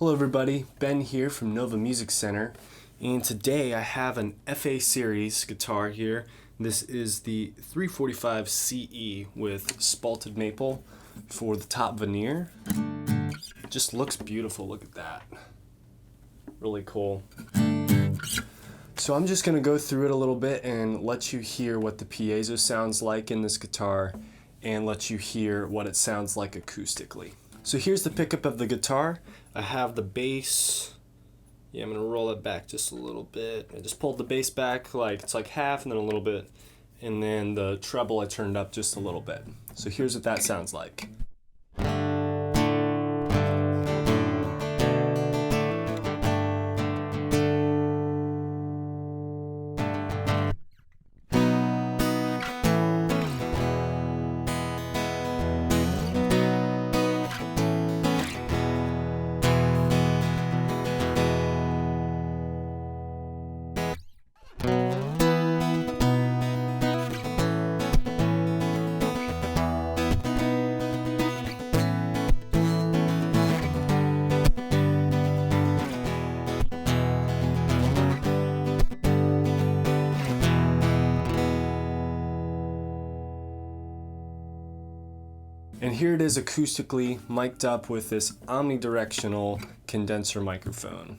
Hello everybody, Ben here from Nova Music Center, and today I have an FA series guitar here. This is the 345CE with Spalted Maple for the top veneer. It just looks beautiful, look at that. Really cool. So I'm just going to go through it a little bit and let you hear what the piezo sounds like in this guitar and let you hear what it sounds like acoustically. So here's the pickup of the guitar. I have the bass. Yeah, I'm going to roll it back just a little bit. I just pulled the bass back it's like half and then a little bit. And then the treble I turned up just a little bit. So here's what that sounds like. And here it is acoustically mic'd up with this omnidirectional condenser microphone.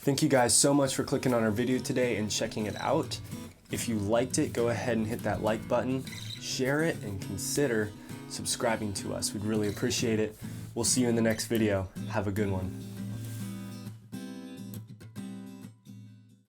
Thank you guys so much for clicking on our video today and checking it out. If you liked it, go ahead and hit that like button, share it, and consider subscribing to us. We'd really appreciate it. We'll see you in the next video. Have a good one.